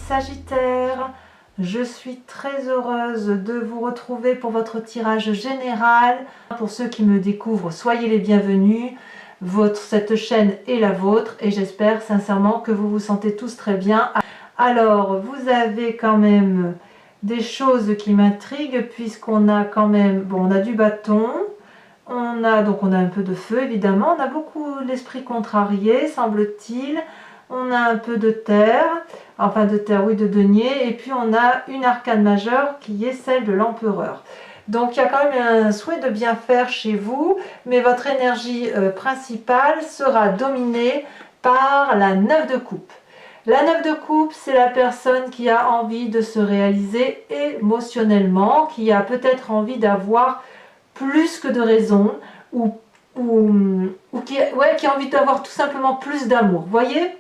Sagittaire, je suis très heureuse de vous retrouver pour votre tirage général. Pour ceux qui me découvrent, soyez les bienvenus. Cette chaîne est la vôtre et j'espère sincèrement que vous vous sentez tous très bien. Alors, vous avez quand même des choses qui m'intriguent puisqu'on a quand même, bon, on a du bâton, on a un peu de feu évidemment, on a beaucoup l'esprit contrarié semble-t-il, on a un peu de terre, enfin de terre oui, de denier, et puis on a une arcane majeure qui est celle de l'empereur. Donc il y a quand même un souhait de bien faire chez vous, mais votre énergie principale sera dominée par la 9 de coupe. La 9 de coupe, c'est la personne qui a envie de se réaliser émotionnellement, qui a peut-être envie d'avoir plus que de raison, ou qui a envie d'avoir tout simplement plus d'amour. Vous voyez?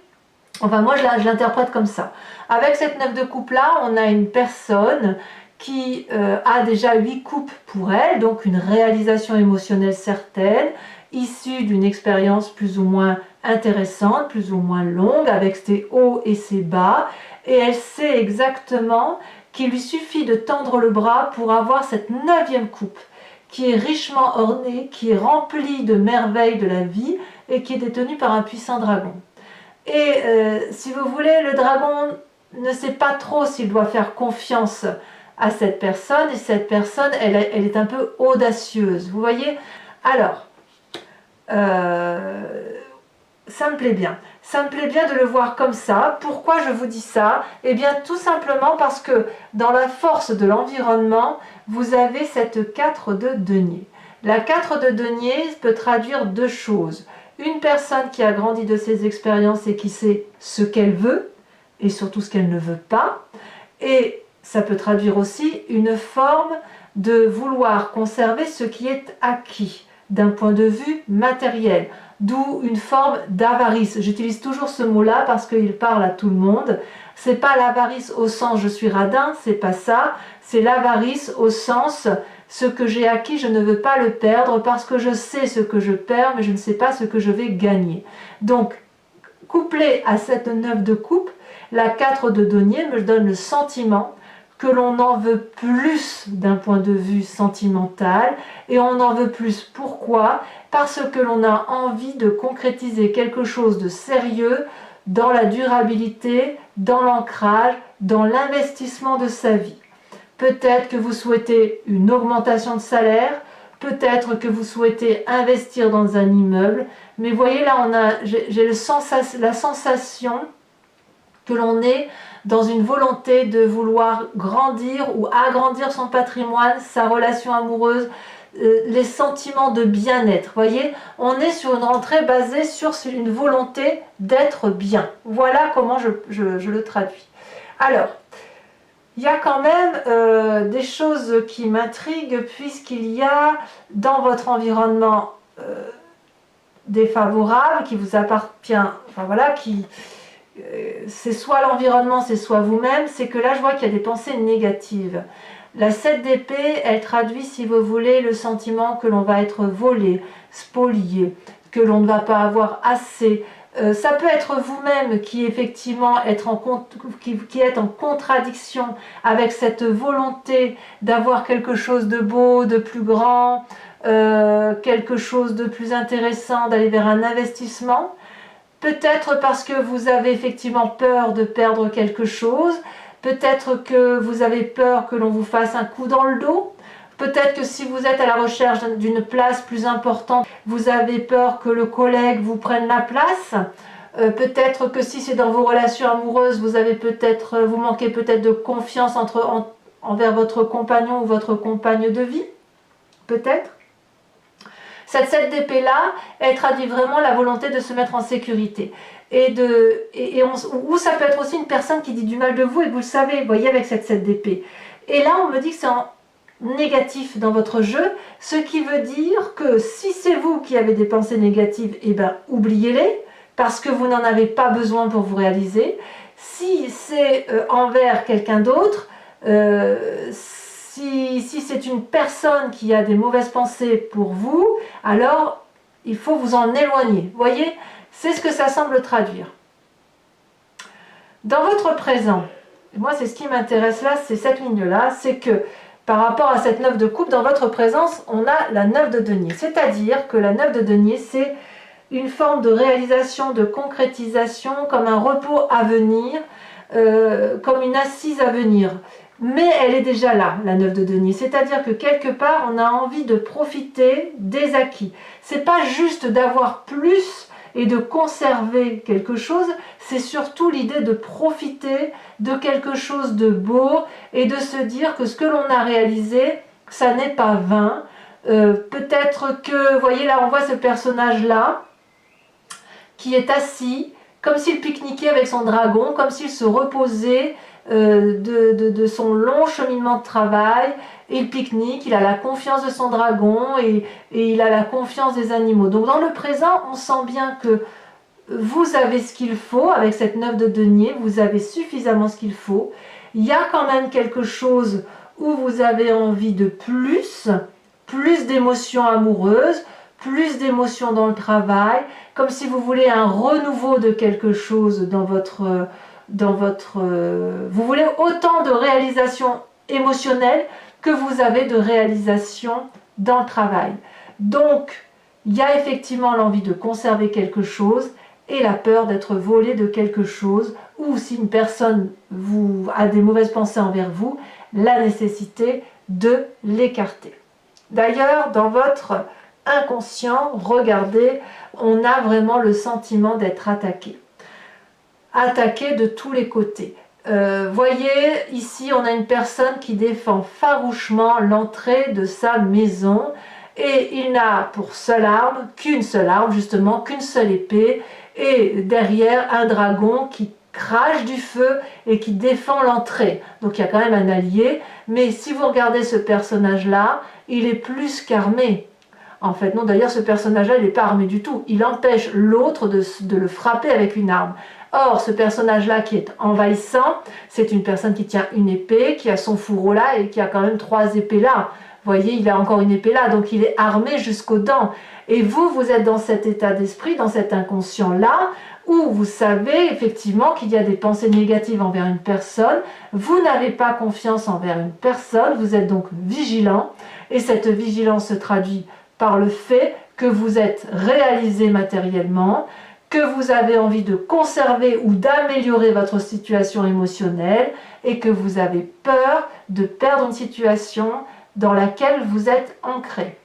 Enfin, moi, je l'interprète comme ça. Avec cette 9 de coupe-là, on a une personne qui a déjà 8 coupes pour elle, donc une réalisation émotionnelle certaine, issue d'une expérience plus ou moins intéressante, plus ou moins longue, avec ses hauts et ses bas, et elle sait exactement qu'il lui suffit de tendre le bras pour avoir cette 9e coupe, qui est richement ornée, qui est remplie de merveilles de la vie, et qui est détenue par un puissant dragon. Et si vous voulez, le dragon ne sait pas trop s'il doit faire confiance à cette personne, et cette personne, elle est un peu audacieuse, vous voyez. Alors, ça me plaît bien. Ça me plaît bien de le voir comme ça. Pourquoi je vous dis ça? Eh bien, tout simplement parce que dans la force de l'environnement, vous avez cette 4 de denier. La 4 de denier peut traduire deux choses. Une personne qui a grandi de ses expériences et qui sait ce qu'elle veut, et surtout ce qu'elle ne veut pas. Et ça peut traduire aussi une forme de vouloir conserver ce qui est acquis, d'un point de vue matériel. D'où une forme d'avarice. J'utilise toujours ce mot-là parce qu'il parle à tout le monde. C'est pas l'avarice au sens je suis radin, c'est pas ça. C'est l'avarice au sens ce que j'ai acquis, je ne veux pas le perdre parce que je sais ce que je perds, mais je ne sais pas ce que je vais gagner. Donc, couplé à cette 9 de coupe, la 4 de denier me donne le sentiment que l'on en veut plus d'un point de vue sentimental, et on en veut plus. Pourquoi? Parce que l'on a envie de concrétiser quelque chose de sérieux dans la durabilité, dans l'ancrage, dans l'investissement de sa vie. Peut-être que vous souhaitez une augmentation de salaire, peut-être que vous souhaitez investir dans un immeuble, mais voyez là, j'ai la sensation que l'on est dans une volonté de vouloir grandir ou agrandir son patrimoine, sa relation amoureuse, les sentiments de bien-être. Voyez, on est sur une rentrée basée sur une volonté d'être bien. Voilà comment je le traduis. Alors, il y a quand même des choses qui m'intriguent puisqu'il y a dans votre environnement défavorable qui vous appartient, enfin voilà, c'est soit l'environnement, c'est soit vous-même, c'est que là je vois qu'il y a des pensées négatives. La 7 d'épée, elle traduit, si vous voulez, le sentiment que l'on va être volé, spolié, que l'on ne va pas avoir assez. Ça peut être vous-même qui effectivement êtes en contradiction avec cette volonté d'avoir quelque chose de beau, de plus grand, quelque chose de plus intéressant, d'aller vers un investissement. Peut-être parce que vous avez effectivement peur de perdre quelque chose, peut-être que vous avez peur que l'on vous fasse un coup dans le dos. Peut-être que si vous êtes à la recherche d'une place plus importante, vous avez peur que le collègue vous prenne la place. Peut-être que si c'est dans vos relations amoureuses, vous manquez peut-être de confiance envers votre compagnon ou votre compagne de vie. Peut-être. Cette 7 d'épée là, elle traduit vraiment la volonté de se mettre en sécurité. Ou ça peut être aussi une personne qui dit du mal de vous et vous le savez, vous voyez, avec cette 7 d'épée. Et là, on me dit que c'est en négatif dans votre jeu, ce qui veut dire que si c'est vous qui avez des pensées négatives, eh ben oubliez-les, parce que vous n'en avez pas besoin pour vous réaliser. Si c'est envers quelqu'un d'autre, si c'est une personne qui a des mauvaises pensées pour vous, alors il faut vous en éloigner. Vous voyez, c'est ce que ça semble traduire. Dans votre présent, moi c'est ce qui m'intéresse là, c'est cette ligne-là, c'est que par rapport à cette 9 de coupe, dans votre présence, on a la 9 de denier. C'est-à-dire que la 9 de denier, c'est une forme de réalisation, de concrétisation, comme un repos à venir, comme une assise à venir. Mais elle est déjà là, la 9 de denier. C'est-à-dire que quelque part, on a envie de profiter des acquis. C'est pas juste d'avoir plus et de conserver quelque chose, c'est surtout l'idée de profiter de quelque chose de beau et de se dire que ce que l'on a réalisé, ça n'est pas vain. Peut-être que, vous voyez là, on voit ce personnage-là qui est assis, comme s'il pique-niquait avec son dragon, comme s'il se reposait de son long cheminement de travail. Il pique-nique, il a la confiance de son dragon et il a la confiance des animaux. Donc dans le présent, on sent bien que vous avez ce qu'il faut avec cette 9 de denier, vous avez suffisamment ce qu'il faut. Il y a quand même quelque chose où vous avez envie de plus d'émotions amoureuses, plus d'émotions dans le travail, comme si vous voulez un renouveau de quelque chose vous voulez autant de réalisation émotionnelle que vous avez de réalisation dans le travail. Donc, il y a effectivement l'envie de conserver quelque chose et la peur d'être volé de quelque chose, ou si une personne a des mauvaises pensées envers vous, la nécessité de l'écarter. D'ailleurs, dans votre inconscient, regardez, on a vraiment le sentiment d'être attaqué. Attaqué de tous les côtés. Voyez, ici, on a une personne qui défend farouchement l'entrée de sa maison et il n'a pour seule arme, justement, qu'une seule épée et derrière un dragon qui crache du feu et qui défend l'entrée. Donc il y a quand même un allié, mais si vous regardez ce personnage-là, il est plus qu'armé. En fait, non, d'ailleurs, ce personnage-là, il n'est pas armé du tout. Il empêche l'autre de le frapper avec une arme. Or, ce personnage-là qui est envahissant, c'est une personne qui tient une épée, qui a son fourreau là et qui a quand même 3 épées là. Vous voyez, il a encore une épée là, donc il est armé jusqu'aux dents. Et vous êtes dans cet état d'esprit, dans cet inconscient-là, où vous savez effectivement qu'il y a des pensées négatives envers une personne, vous n'avez pas confiance envers une personne, vous êtes donc vigilant, et cette vigilance se traduit par le fait que vous êtes réalisé matériellement, que vous avez envie de conserver ou d'améliorer votre situation émotionnelle et que vous avez peur de perdre une situation dans laquelle vous êtes ancré.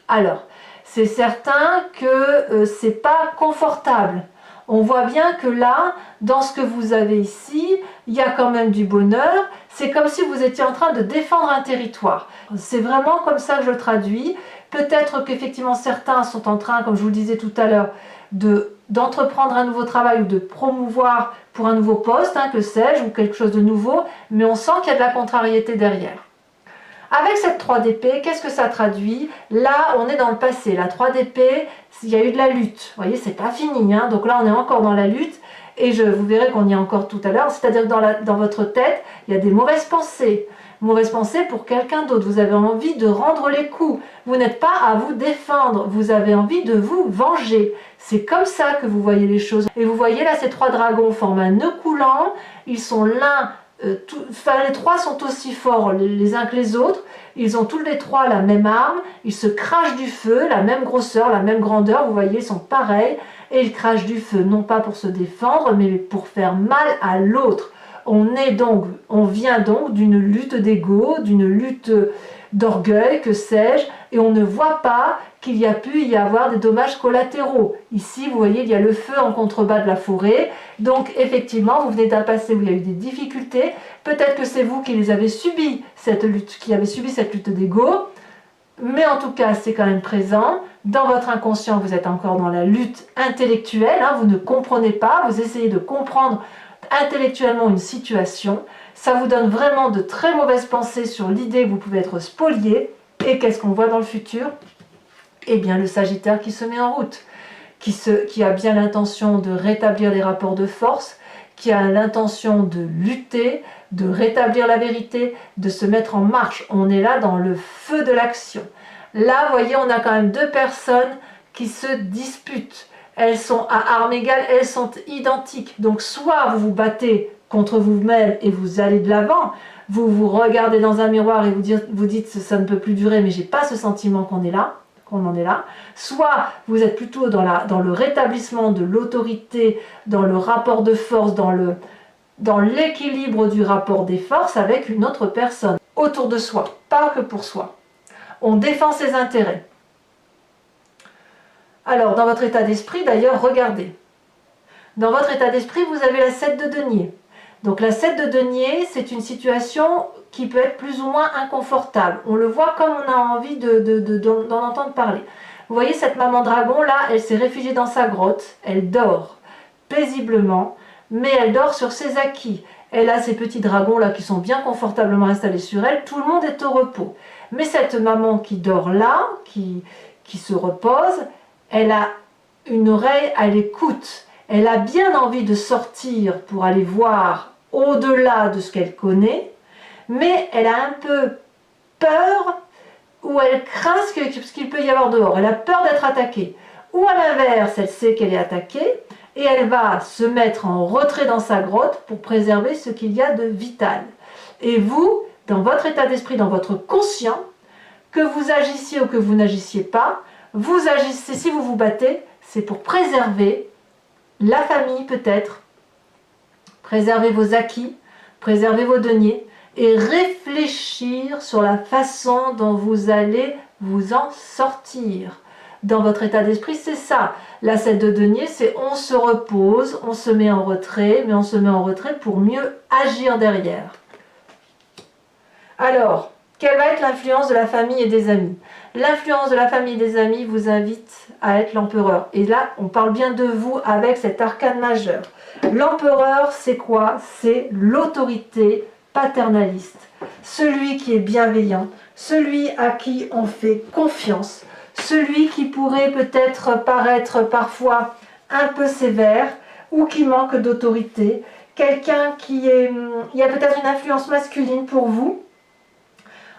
Alors, c'est certain que c'est pas confortable. On voit bien que là, dans ce que vous avez ici, il y a quand même du bonheur. C'est comme si vous étiez en train de défendre un territoire. C'est vraiment comme ça que je le traduis. Peut-être qu'effectivement certains sont en train, comme je vous le disais tout à l'heure, d'entreprendre un nouveau travail ou de promouvoir pour un nouveau poste, que sais-je, ou quelque chose de nouveau, mais on sent qu'il y a de la contrariété derrière. Avec cette 3 d'épée, qu'est-ce que ça traduit? Là, on est dans le passé. La 3 d'épée, il y a eu de la lutte. Vous voyez, c'est pas fini. Donc là, on est encore dans la lutte. Et vous verrez qu'on y est encore tout à l'heure. C'est-à-dire que dans votre tête, il y a des mauvaises pensées. Mauvaises pensées pour quelqu'un d'autre. Vous avez envie de rendre les coups. Vous n'êtes pas à vous défendre. Vous avez envie de vous venger. C'est comme ça que vous voyez les choses. Et vous voyez là, ces 3 dragons forment un nœud coulant. Ils sont les 3 sont aussi forts les uns que les autres. Ils ont tous les 3 la même arme. Ils se crachent du feu, la même grosseur, la même grandeur. Vous voyez, ils sont pareils. Et ils crachent du feu, non pas pour se défendre, mais pour faire mal à l'autre. On vient donc d'une lutte d'ego, d'une lutte d'orgueil, que sais-je, et on ne voit pas qu'il y a pu y avoir des dommages collatéraux. Ici, vous voyez, il y a le feu en contrebas de la forêt, donc effectivement, vous venez d'un passé où il y a eu des difficultés, peut-être que c'est vous qui les avez subi, cette lutte d'ego, mais en tout cas, c'est quand même présent. Dans votre inconscient, vous êtes encore dans la lutte intellectuelle, vous ne comprenez pas, vous essayez de comprendre intellectuellement une situation, ça vous donne vraiment de très mauvaises pensées sur l'idée que vous pouvez être spolié. Et qu'est-ce qu'on voit dans le futur? Eh bien, le Sagittaire qui se met en route, qui a bien l'intention de rétablir les rapports de force, qui a l'intention de lutter, de rétablir la vérité, de se mettre en marche. On est là dans le feu de l'action. Là, vous voyez, on a quand même 2 personnes qui se disputent. Elles sont à armes égales, elles sont identiques. Donc soit vous vous battez contre vous-même et vous allez de l'avant. Vous vous regardez dans un miroir et vous dites ça ne peut plus durer, mais j'ai pas ce sentiment qu'on est là, qu'on en est là. Soit vous êtes plutôt dans le rétablissement de l'autorité, dans le rapport de force, dans l'équilibre du rapport des forces avec une autre personne, autour de soi, pas que pour soi. On défend ses intérêts. Alors, dans votre état d'esprit, d'ailleurs, regardez. Dans votre état d'esprit, vous avez la 7 de denier. Donc la 7 de denier, c'est une situation qui peut être plus ou moins inconfortable. On le voit comme on a envie d'en entendre parler. Vous voyez cette maman dragon là, elle s'est réfugiée dans sa grotte, elle dort paisiblement, mais elle dort sur ses acquis. Elle a ces petits dragons là qui sont bien confortablement installés sur elle, tout le monde est au repos. Mais cette maman qui dort là, qui se repose, elle a une oreille, elle écoute. Elle a bien envie de sortir pour aller voir au-delà de ce qu'elle connaît, mais elle a un peu peur ou elle craint ce qu'il peut y avoir dehors. Elle a peur d'être attaquée. Ou à l'inverse, elle sait qu'elle est attaquée et elle va se mettre en retrait dans sa grotte pour préserver ce qu'il y a de vital. Et vous, dans votre état d'esprit, dans votre conscient, que vous agissiez ou que vous n'agissiez pas, vous agissez, si vous vous battez, c'est pour préserver la famille peut-être, préserver vos acquis, préserver vos deniers et réfléchir sur la façon dont vous allez vous en sortir. Dans votre état d'esprit, c'est ça. La 7 de denier, c'est on se repose, on se met en retrait, mais on se met en retrait pour mieux agir derrière. Alors, quelle va être l'influence de la famille et des amis? L'influence de la famille et des amis vous invite à être l'empereur. Et là, on parle bien de vous avec cet arcane majeur. L'empereur, c'est quoi? C'est l'autorité paternaliste. Celui qui est bienveillant, celui à qui on fait confiance, celui qui pourrait peut-être paraître parfois un peu sévère ou qui manque d'autorité. Quelqu'un qui est... Il y a peut-être une influence masculine pour vous.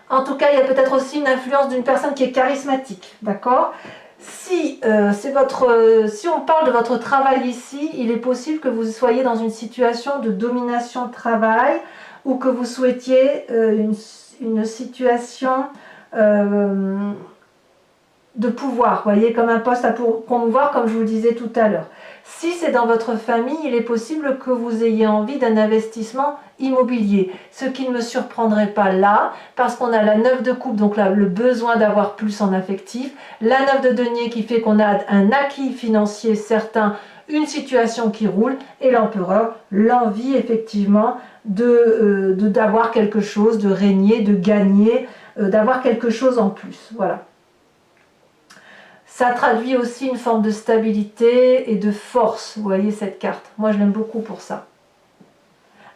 En tout cas, il y a peut-être aussi une influence d'une personne qui est charismatique, d'accord? Si on parle de votre travail ici, il est possible que vous soyez dans une situation de domination de travail ou que vous souhaitiez une situation de pouvoir, voyez, comme un poste à promouvoir, comme je vous le disais tout à l'heure. Si c'est dans votre famille, il est possible que vous ayez envie d'un investissement immobilier, ce qui ne me surprendrait pas là, parce qu'on a la 9 de coupe, donc là, le besoin d'avoir plus en affectif, la 9 de denier qui fait qu'on a un acquis financier certain, une situation qui roule, et l'empereur, l'envie effectivement d'avoir quelque chose, de régner, de gagner, d'avoir quelque chose en plus, voilà. Ça traduit aussi une forme de stabilité et de force, vous voyez cette carte. Moi, je l'aime beaucoup pour ça.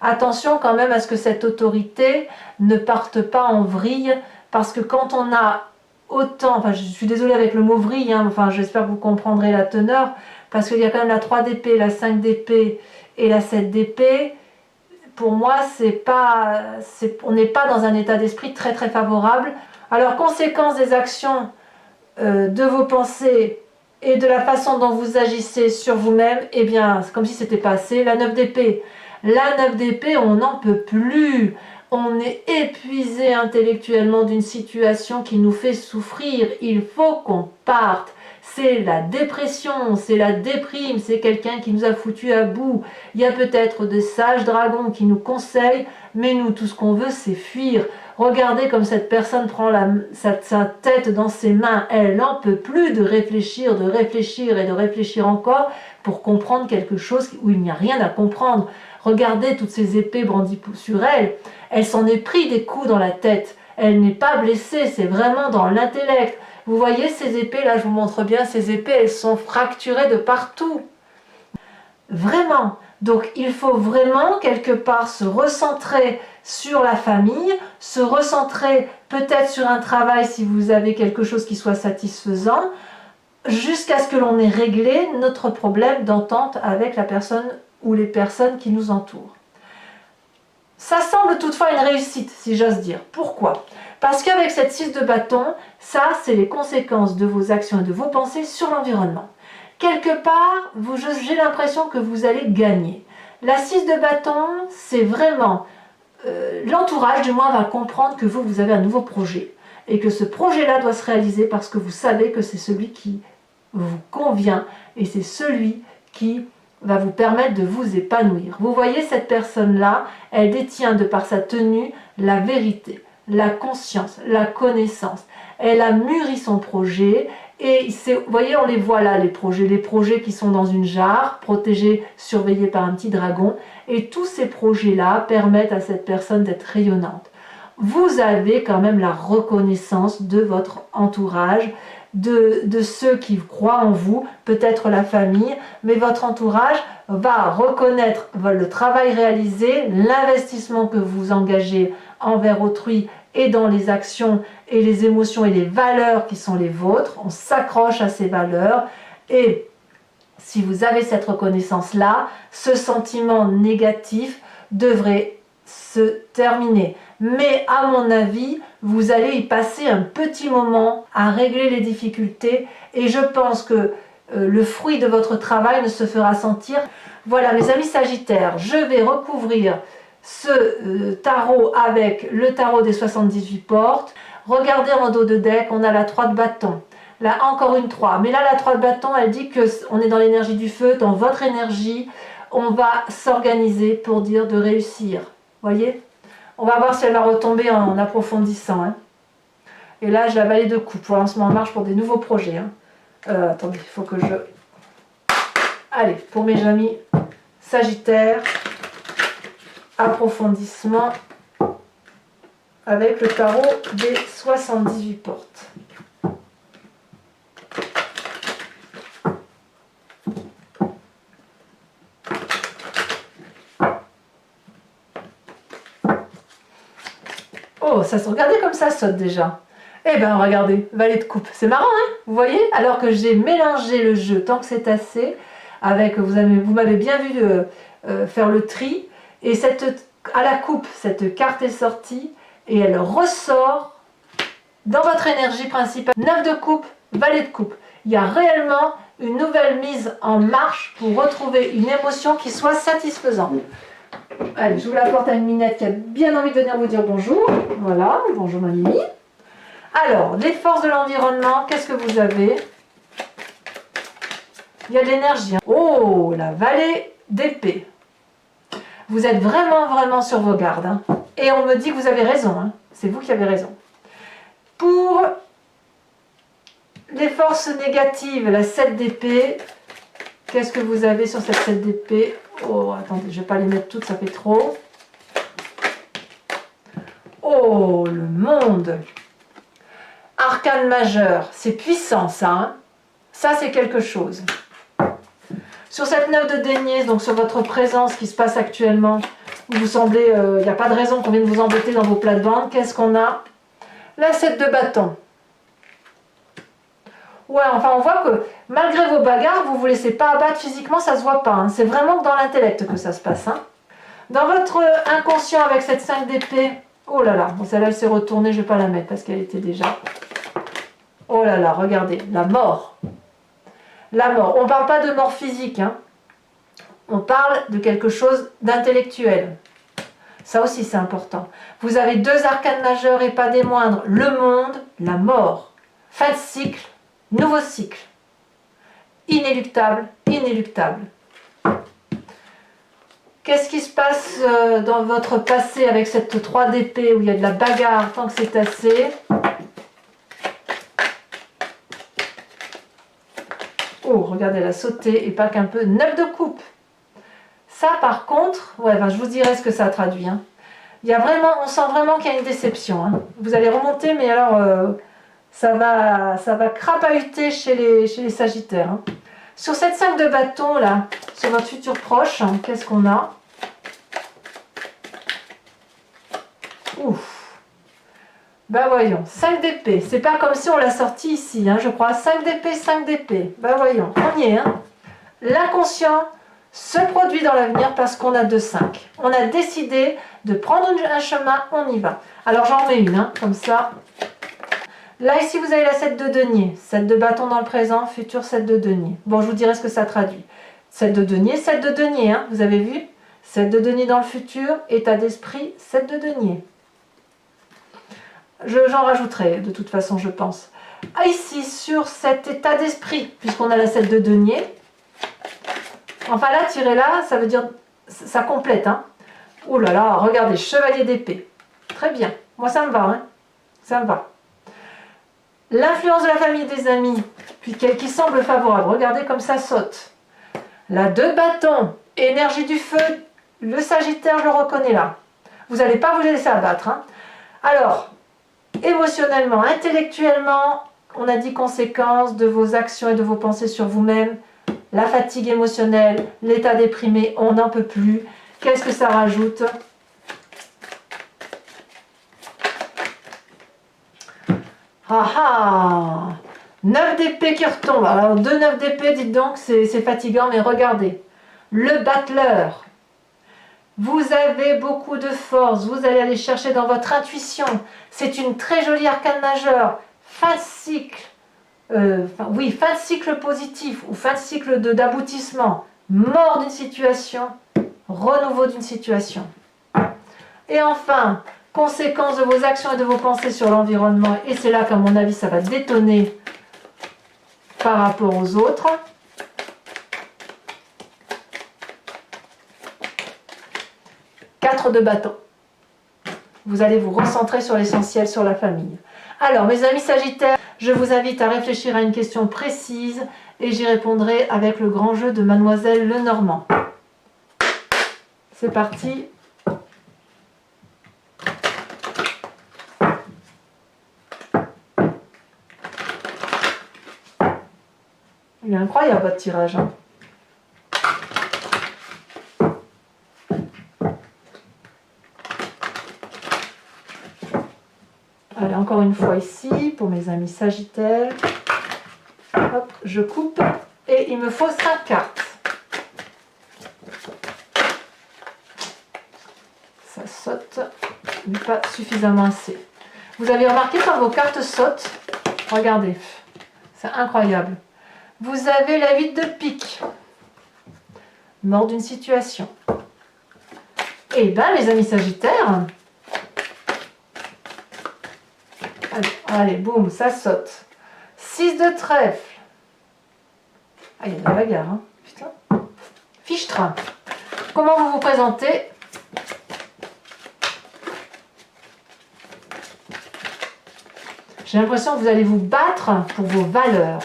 Attention quand même à ce que cette autorité ne parte pas en vrille, parce que quand on a autant, enfin je suis désolée avec le mot vrille, hein, enfin j'espère que vous comprendrez la teneur, parce qu'il y a quand même la 3 d'épée, la 5 d'épée et la 7 d'épée. Pour moi, on n'est pas dans un état d'esprit très très favorable. Alors, conséquence des actions de vos pensées et de la façon dont vous agissez sur vous-même, eh bien, c'est comme si c'était pas assez. La 9 d'épée. La 9 d'épée, on n'en peut plus. On est épuisé intellectuellement d'une situation qui nous fait souffrir. Il faut qu'on parte. C'est la dépression, c'est la déprime, c'est quelqu'un qui nous a foutu à bout. Il y a peut-être des sages dragons qui nous conseillent, mais nous, tout ce qu'on veut, c'est fuir. Regardez comme cette personne prend sa tête dans ses mains. Elle n'en peut plus de réfléchir et de réfléchir encore pour comprendre quelque chose où il n'y a rien à comprendre. Regardez toutes ces épées brandies sur elle. Elle s'en est pris des coups dans la tête. Elle n'est pas blessée, c'est vraiment dans l'intellect. Vous voyez ces épées, là je vous montre bien, ces épées, elles sont fracturées de partout. Vraiment. Donc il faut vraiment quelque part se recentrer sur la famille, se recentrer peut-être sur un travail si vous avez quelque chose qui soit satisfaisant, jusqu'à ce que l'on ait réglé notre problème d'entente avec la personne ou les personnes qui nous entourent. Ça semble toutefois une réussite, si j'ose dire. Pourquoi ? Parce qu'avec cette 6 de bâton, ça, c'est les conséquences de vos actions et de vos pensées sur l'environnement. Quelque part, j'ai l'impression que vous allez gagner. La 6 de bâton, c'est vraiment... l'entourage, du moins, va comprendre que vous avez un nouveau projet. Et que ce projet-là doit se réaliser parce que vous savez que c'est celui qui vous convient. Et c'est celui qui va vous permettre de vous épanouir. Vous voyez, cette personne-là, elle détient de par sa tenue la vérité, la conscience, la connaissance. Elle a mûri son projet et vous voyez, on les voit là, les projets qui sont dans une jarre, protégés, surveillés par un petit dragon. Et tous ces projets-là permettent à cette personne d'être rayonnante. Vous avez quand même la reconnaissance de votre entourage, de ceux qui croient en vous, peut-être la famille, mais votre entourage va reconnaître le travail réalisé, l'investissement que vous engagez envers autrui et dans les actions et les émotions et les valeurs qui sont les vôtres. On s'accroche à ces valeurs et si vous avez cette reconnaissance-là, ce sentiment négatif devrait se terminer. Mais à mon avis, vous allez y passer un petit moment à régler les difficultés et je pense que le fruit de votre travail ne se fera sentir. Voilà mes amis Sagittaires, je vais recouvrir ce tarot avec le tarot des 78 portes. Regardez en dos de deck, on a la 3 de bâton. Là encore une 3, mais là la 3 de bâton, elle dit qu'on est dans l'énergie du feu, dans votre énergie, on va s'organiser pour dire de réussir. Voyez? On va voir si elle va retomber en approfondissant. Hein. Et là, j'ai la vallée de coupe. Pour lancement en marche pour des nouveaux projets. Hein. Attendez, il faut que je... Allez, pour mes amis Sagittaires, approfondissement avec le tarot des 78 portes. Oh, ça se regardait comme ça saute déjà. Eh ben regardez, valet de coupe. C'est marrant, hein? Vous voyez? Alors que j'ai mélangé le jeu tant que c'est assez, avec, vous m'avez bien vu faire le tri, et à la coupe, cette carte est sortie, et elle ressort dans votre énergie principale. 9 de coupe, valet de coupe. Il y a réellement une nouvelle mise en marche pour retrouver une émotion qui soit satisfaisante. Allez, j'ouvre la porte à une minette qui a bien envie de venir vous dire bonjour. Voilà, bonjour ma Mimi. Alors, les forces de l'environnement, qu'est-ce que vous avez? Il y a de l'énergie. Hein. Oh, la vallée d'épée. Vous êtes vraiment sur vos gardes. Hein. Et on me dit que vous avez raison. Hein. C'est vous qui avez raison. Pour les forces négatives, la 7 d'épée, qu'est-ce que vous avez sur cette 7 d'épée? Oh, attendez, je ne vais pas les mettre toutes, ça fait trop. Oh, le monde. Arcane majeur, c'est puissant ça. Hein, ça, c'est quelque chose. Sur cette 9 de denier, donc sur votre présence qui se passe actuellement, où vous semblez, il n'y a pas de raison qu'on vienne vous embêter dans vos plates-bandes, qu'est-ce qu'on a? La 7 de bâton. Ouais, enfin on voit que malgré vos bagarres, vous ne vous laissez pas abattre physiquement, ça se voit pas. Hein. C'est vraiment dans l'intellect que ça se passe. Hein. Dans votre inconscient avec cette 5 d'épée, oh là là, bon, celle-là elle s'est retournée, je ne vais pas la mettre parce qu'elle était déjà... Oh là là, regardez, la mort. La mort. On ne parle pas de mort physique, hein. On parle de quelque chose d'intellectuel. Ça aussi c'est important. Vous avez 2 arcanes majeurs et pas des moindres. Le monde, la mort. Fin de cycle. Nouveau cycle. Inéluctable, inéluctable. Qu'est-ce qui se passe dans votre passé avec cette 3 d'épée où il y a de la bagarre tant que c'est assez? Oh, regardez, elle a sauté et pas qu'un peu. 9 de coupe. Ça par contre, ouais, ben, je vous dirai ce que ça traduit. Hein. Il y a vraiment, on sent vraiment qu'il y a une déception. Hein. Vous allez remonter, mais alors... ça va crapahuter chez les Sagittaires. Hein. Sur cette 5 de bâton, là, sur votre futur proche, hein, qu'est-ce qu'on a? Ouf. Ben voyons, 5 d'épée. C'est pas comme si on l'a sorti ici, hein, je crois. 5 d'épée, 5 d'épée. Ben voyons, on y est. Hein. L'inconscient se produit dans l'avenir parce qu'on a 2-5. On a décidé de prendre un chemin, on y va. Alors j'en remets une, hein, comme ça... Là, ici, vous avez la 7 de denier. 7 de bâton dans le présent, futur 7 de denier. Bon, je vous dirai ce que ça traduit. 7 de denier, hein, vous avez vu? 7 de denier dans le futur, état d'esprit, 7 de denier. J'en rajouterai de toute façon, je pense. Ici, sur cet état d'esprit, puisqu'on a la 7 de denier, enfin là, tirer là, ça veut dire, ça complète. Hein. Oh là là, regardez, chevalier d'épée. Très bien, moi ça me va. Hein. Ça me va. L'influence de la famille et des amis, puis qui semble favorable. Regardez comme ça saute. La 2 de bâton, énergie du feu, le Sagittaire, je le reconnais là. Vous n'allez pas vous laisser abattre. Hein. Alors, émotionnellement, intellectuellement, on a dit conséquences de vos actions et de vos pensées sur vous-même, la fatigue émotionnelle, l'état déprimé, on n'en peut plus. Qu'est-ce que ça rajoute? Ah ah, 9 d'épée qui retombe. Alors 2 9 d'épée, dites donc, c'est fatigant, mais regardez. Le battleur. Vous avez beaucoup de force, vous allez aller chercher dans votre intuition. C'est une très jolie arcane majeure. Fin de cycle, fin de cycle positif ou fin de cycle d'aboutissement. Mort d'une situation, renouveau d'une situation. Et enfin, conséquence de vos actions et de vos pensées sur l'environnement. Et c'est là qu'à mon avis, ça va détonner par rapport aux autres. De bâton. Vous allez vous recentrer sur l'essentiel, sur la famille. Alors, mes amis Sagittaires, je vous invite à réfléchir à une question précise et j'y répondrai avec le grand jeu de Mademoiselle Lenormand. C'est parti. Il est incroyable votre tirage. Hein. Allez, encore une fois ici, pour mes amis Sagittaires. Hop, je coupe. Et il me faut 5 cartes. Ça saute, mais pas suffisamment assez. Vous avez remarqué quand vos cartes sautent? Regardez, c'est incroyable. Vous avez la 8 de pique. Mort d'une situation. Et bien, les amis Sagittaires... Allez, boum, ça saute. 6 de trèfle. Ah, il y a de la bagarre, hein. Putain. Fiche-train. Comment vous vous présentez? J'ai l'impression que vous allez vous battre pour vos valeurs.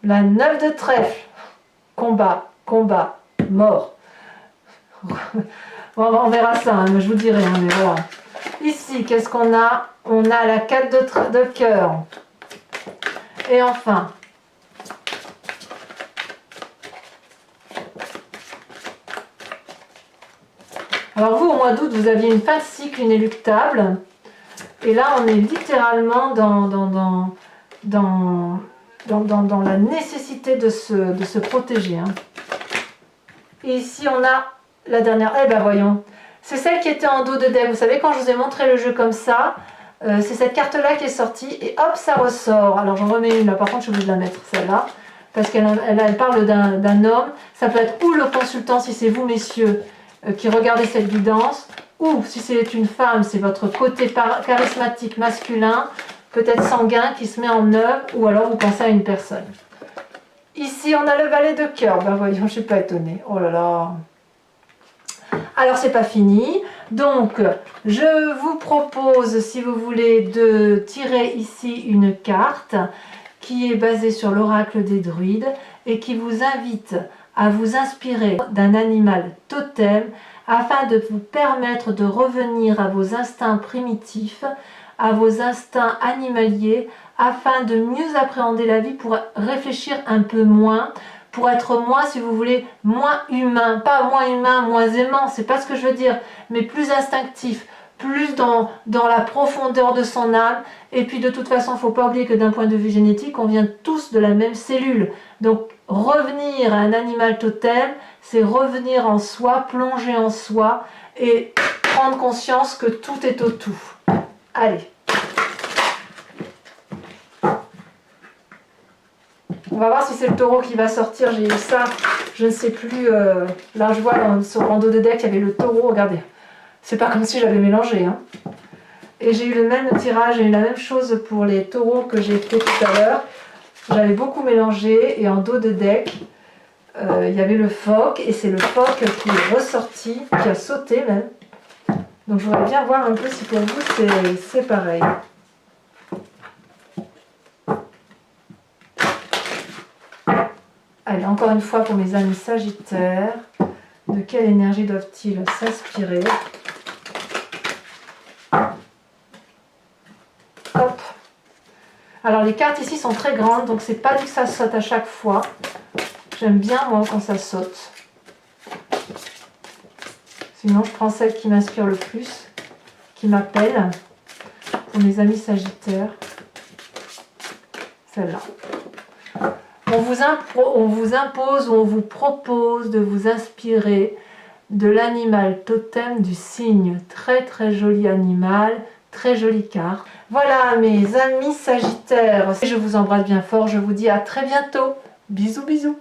La 9 de trèfle, combat, combat, mort. On verra ça, hein, mais je vous dirai, on verra. Ici, qu'est-ce qu'on a? On a la 4 de cœur. Et enfin, alors vous, au mois d'août, vous aviez une fin de cycle inéluctable. Et là, on est littéralement dans la nécessité de se protéger. Hein. Et ici, on a la dernière. Eh ben voyons. C'est celle qui était en dos de deck. Vous savez, quand je vous ai montré le jeu comme ça, c'est cette carte-là qui est sortie. Et hop, ça ressort. Alors, j'en remets une là. Par contre, je suis obligée de la mettre, celle-là. Parce qu'elle parle d'un homme. Ça peut être ou le consultant, si c'est vous, messieurs, qui regardez cette guidance. Ou, si c'est une femme, c'est votre côté charismatique masculin. Peut-être sanguin qui se met en œuvre, ou alors vous pensez à une personne. Ici, on a le valet de cœur. Ben voyons, je ne suis pas étonnée. Oh là là. Alors, c'est pas fini. Donc, je vous propose, si vous voulez, de tirer ici une carte qui est basée sur l'oracle des druides et qui vous invite à vous inspirer d'un animal totem afin de vous permettre de revenir à vos instincts primitifs, à vos instincts animaliers, afin de mieux appréhender la vie, pour réfléchir un peu moins, pour être moins, si vous voulez, moins humain. Pas moins humain, moins aimant, c'est pas ce que je veux dire, mais plus instinctif, plus dans la profondeur de son âme. Et puis de toute façon, il ne faut pas oublier que d'un point de vue génétique, on vient tous de la même cellule. Donc revenir à un animal totem, c'est revenir en soi, plonger en soi et prendre conscience que tout est au tout. Allez. On va voir si c'est le taureau qui va sortir. J'ai eu ça, je ne sais plus. Là, je vois en dos de deck, il y avait le taureau. Regardez, c'est pas comme si j'avais mélangé. Hein. Et j'ai eu le même tirage, j'ai eu la même chose pour les taureaux que j'ai fait tout à l'heure. J'avais beaucoup mélangé et en dos de deck, il y avait le phoque et c'est le phoque qui est ressorti, qui a sauté même. Donc je voudrais bien voir un peu si pour vous c'est pareil. Allez, encore une fois pour mes amis Sagittaires, de quelle énergie doivent-ils s'inspirer? Hop. Alors les cartes ici sont très grandes, donc c'est pas dit que ça saute à chaque fois. J'aime bien moi quand ça saute. Sinon je prends celle qui m'inspire le plus, qui m'appelle, pour mes amis Sagittaires. Celle-là. On vous impose ou on vous propose de vous inspirer de l'animal totem du cygne. Très très joli animal, très jolie carte. Voilà mes amis Sagittaires, je vous embrasse bien fort, je vous dis à très bientôt. Bisous bisous.